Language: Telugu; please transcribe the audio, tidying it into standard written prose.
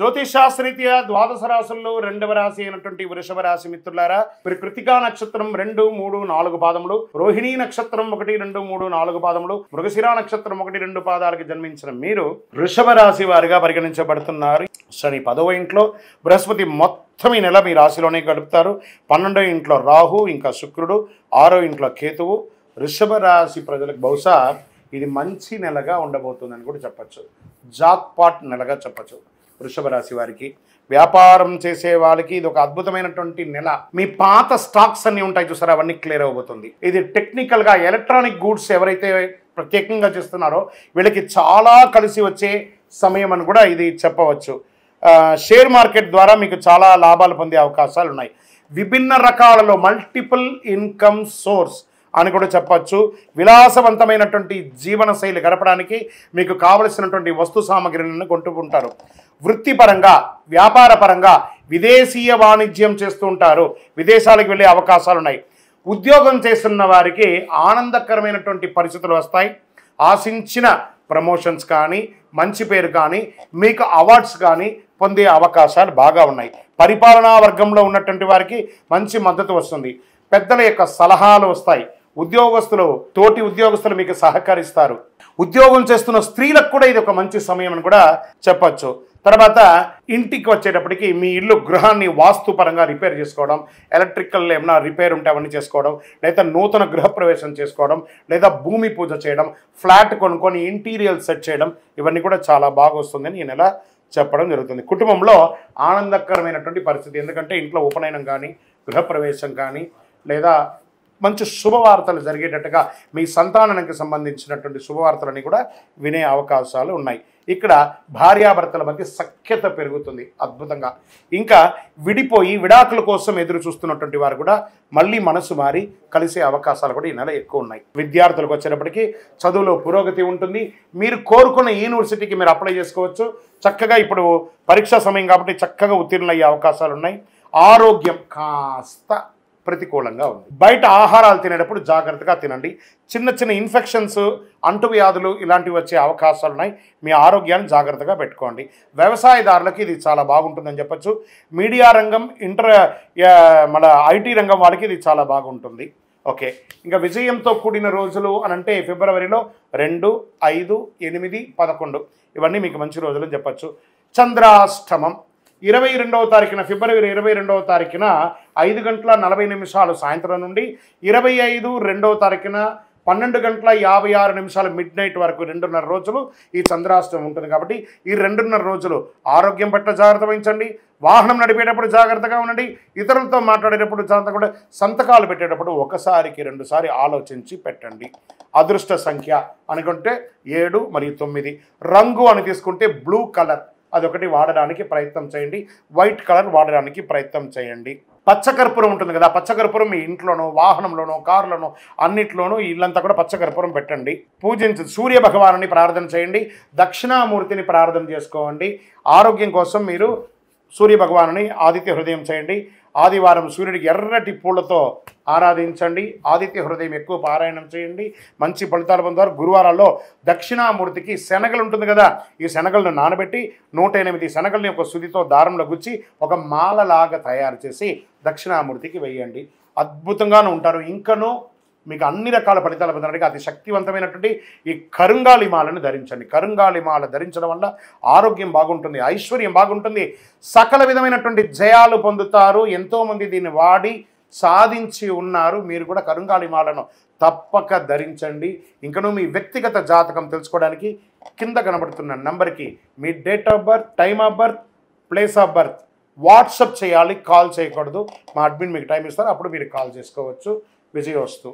జ్యోతిషాస్త్రరీత్యా ద్వాదశ రాశుల్లో రెండవ రాశి అయినటువంటి వృషభ రాశి మిత్రులారా, మీరు కృతికా నక్షత్రం 2, 3, 4 పాదములు, రోహిణీ నక్షత్రం 1, 2, 3, 4 పాదములు, మృగశిర నక్షత్రం 1, 2 పాదాలకి జన్మించిన మీరు వృషభ రాశి వారిగా పరిగణించబడుతున్నారు. శని 10వ ఇంట్లో, బృహస్పతి మొత్తం ఈ నెల మీ రాశిలోనే గడుపుతారు. 12వ ఇంట్లో రాహు, ఇంకా శుక్రుడు, 6వ ఇంట్లో కేతువు. వృషభ రాశి ప్రజలకు బహుశా ఇది మంచి నెలగా ఉండబోతుందని కూడా చెప్పచ్చు. జాక్పాట్ నెలగా చెప్పచ్చు. వృషభ రాశి వారికి, వ్యాపారం చేసే వాళ్ళకి ఇది ఒక అద్భుతమైనటువంటి నెల. మీ పాత స్టాక్స్ అన్నీ ఉంటాయి చూసారా, అవన్నీ క్లియర్ అవబోతుంది. ఇది టెక్నికల్గా ఎలక్ట్రానిక్ గూడ్స్ ఎవరైతే ప్రత్యేకంగా చేస్తున్నారో వీళ్ళకి చాలా కలిసి వచ్చే సమయం అని కూడా ఇది చెప్పవచ్చు. షేర్ మార్కెట్ ద్వారా మీకు చాలా లాభాలు పొందే అవకాశాలు ఉన్నాయి. విభిన్న రకాలలో మల్టిపుల్ ఇన్కమ్ సోర్స్ అని కూడా చెప్పచ్చు. విలాసవంతమైనటువంటి జీవన శైలి గడపడానికి మీకు కావలసినటువంటి వస్తు సామగ్రిలను కొంటూ ఉంటారు. వృత్తిపరంగా, వ్యాపార పరంగా విదేశీయ వాణిజ్యం చేస్తూ ఉంటారు. విదేశాలకు వెళ్ళే అవకాశాలు ఉన్నాయి. ఉద్యోగం చేస్తున్న వారికి ఆనందకరమైనటువంటి పరిస్థితులు వస్తాయి. ఆశించిన ప్రమోషన్స్ కానీ, మంచి పేరు కానీ, మీకు అవార్డ్స్ కానీ పొందే అవకాశాలు బాగా ఉన్నాయి. పరిపాలనా వర్గంలో ఉన్నటువంటి వారికి మంచి మద్దతు వస్తుంది. పెద్దల యొక్క సలహాలు వస్తాయి. ఉద్యోగస్తులు, తోటి ఉద్యోగస్తులు మీకు సహకరిస్తారు. ఉద్యోగం చేస్తున్న స్త్రీలకు కూడా ఇది ఒక మంచి సమయం అని కూడా చెప్పచ్చు. తర్వాత ఇంటికి వచ్చేటప్పటికి మీ ఇల్లు, గృహాన్ని వాస్తుపరంగా రిపేర్ చేసుకోవడం, ఎలక్ట్రికల్ ఏమైనా రిపేర్ ఉంటే అవన్నీ చేసుకోవడం, లేదా నూతన గృహప్రవేశం చేసుకోవడం, లేదా భూమి పూజ చేయడం, ఫ్లాట్ కొనుక్కొని ఇంటీరియర్ సెట్ చేయడం, ఇవన్నీ కూడా చాలా బాగా వస్తుందని ఈ నెల చెప్పడం జరుగుతుంది. కుటుంబంలో ఆనందకరమైనటువంటి పరిస్థితి, ఎందుకంటే ఇంట్లో ఉపనయనం కానీ, గృహప్రవేశం కానీ, లేదా మంచి శుభవార్తలు జరిగేటట్టుగా మీ సంతానానికి సంబంధించినటువంటి శుభవార్తలని కూడా వినే అవకాశాలు ఉన్నాయి. ఇక్కడ భార్యాభర్తల మధ్య సఖ్యత పెరుగుతుంది అద్భుతంగా. ఇంకా విడిపోయి విడాకుల కోసం ఎదురు చూస్తున్నటువంటి వారు కూడా మళ్ళీ మనసు మారి కలిసే అవకాశాలు కూడా ఈ నెల ఎక్కువ ఉన్నాయి. విద్యార్థులకు వచ్చేటప్పటికి చదువులో పురోగతి ఉంటుంది. మీరు కోరుకున్న యూనివర్సిటీకి మీరు అప్లై చేసుకోవచ్చు. చక్కగా ఇప్పుడు పరీక్షా సమయం కాబట్టి చక్కగా ఉత్తీర్ణులయ్యే అవకాశాలు ఉన్నాయి. ఆరోగ్యం కాస్త ప్రతికూలంగా ఉంది. బయట ఆహారాలు తినేటప్పుడు జాగ్రత్తగా తినండి. చిన్న చిన్న ఇన్ఫెక్షన్స్, అంటువ్యాధులు ఇలాంటివి వచ్చే అవకాశాలు ఉన్నాయి. మీ ఆరోగ్యాన్ని జాగ్రత్తగా పెట్టుకోండి. వ్యవసాయదారులకి ఇది చాలా బాగుంటుందని చెప్పచ్చు. మీడియా రంగం, మన ఐటీ రంగం వాళ్ళకి ఇది చాలా బాగుంటుంది. ఓకే, ఇంకా విజయంతో కూడిన రోజులు అని అంటే ఫిబ్రవరిలో 2, 5, 8, 11 ఇవన్నీ మీకు మంచి రోజులు అని చెప్పచ్చు. చంద్రాష్టమం 22వ తారీఖున, ఫిబ్రవరి 22వ తారీఖున 5:40 సాయంత్రం నుండి 25 2వ తారీఖున 12:56 మిడ్ నైట్ వరకు 2.5 రోజులు ఈ చంద్రాష్టమం ఉంటుంది. కాబట్టి ఈ 2.5 రోజులు ఆరోగ్యం పట్ల జాగ్రత్త వహించండి. వాహనం నడిపేటప్పుడు జాగ్రత్తగా ఉండండి. ఇతరులతో మాట్లాడేటప్పుడు జాగ్రత్త కూడా, సంతకాలు పెట్టేటప్పుడు 1సారికి 2సారి ఆలోచించి పెట్టండి. అదృష్ట సంఖ్య అనుకుంటే 7 మరియు 9. రంగు అని తీసుకుంటే బ్లూ కలర్, అదొకటి వాడడానికి ప్రయత్నం చేయండి. వైట్ కలర్ వాడడానికి ప్రయత్నం చేయండి. పచ్చకర్పూరం ఉంటుంది కదా, పచ్చకర్పూరం మీ ఇంట్లోనో, వాహనంలోనో, కారులోనో అన్నిట్లోనూ ఇల్లంతా కూడా పచ్చకర్పూరం పెట్టండి. పూజించండి. సూర్య భగవానుని ప్రార్థన చేయండి. దక్షిణామూర్తిని ప్రార్థన చేసుకోండి. ఆరోగ్యం కోసం మీరు సూర్య భగవానుని ఆదిత్య హృదయం చేయండి. ఆదివారం సూర్యుడికి ఎర్రటి పూలతో ఆరాధించండి. ఆదిత్య హృదయం ఎక్కువ పారాయణం చేయండి. మంచి ఫలితాలు పొందుతారు. గురువారాల్లో దక్షిణామూర్తికి శనగలు ఉంటుంది కదా, ఈ శనగలను నానబెట్టి 108 శనగల్ని ఒక సుదితో దారంలో గుచ్చి ఒక మాలలాగా తయారు చేసి దక్షిణామూర్తికి వేయండి. అద్భుతంగానే ఉంటారు. ఇంకనూ మీకు అన్ని రకాల ఫలితాలు పొందడానికి అతి శక్తివంతమైనటువంటి ఈ కరుంగాళి మాలను ధరించండి. కరుంగాళి మాల ధరించడం వల్ల ఆరోగ్యం బాగుంటుంది, ఐశ్వర్యం బాగుంటుంది, సకల విధమైనటువంటి జయాలు పొందుతారు. ఎంతోమంది దీన్ని వాడి సాధించి ఉన్నారు. మీరు కూడా కరుంగాళి మాలను తప్పక ధరించండి. ఇంకనూ మీ వ్యక్తిగత జాతకం తెలుసుకోవడానికి కింద కనబడుతున్న నంబర్కి మీ date of birth, time of birth, place of birth WhatsApp చేయాలి, కాల్ చేయకూడదు. మా అడ్మిన్ మీకు టైం ఇస్తారు, అప్పుడు మీరు కాల్ చేసుకోవచ్చు. విజయోస్తు.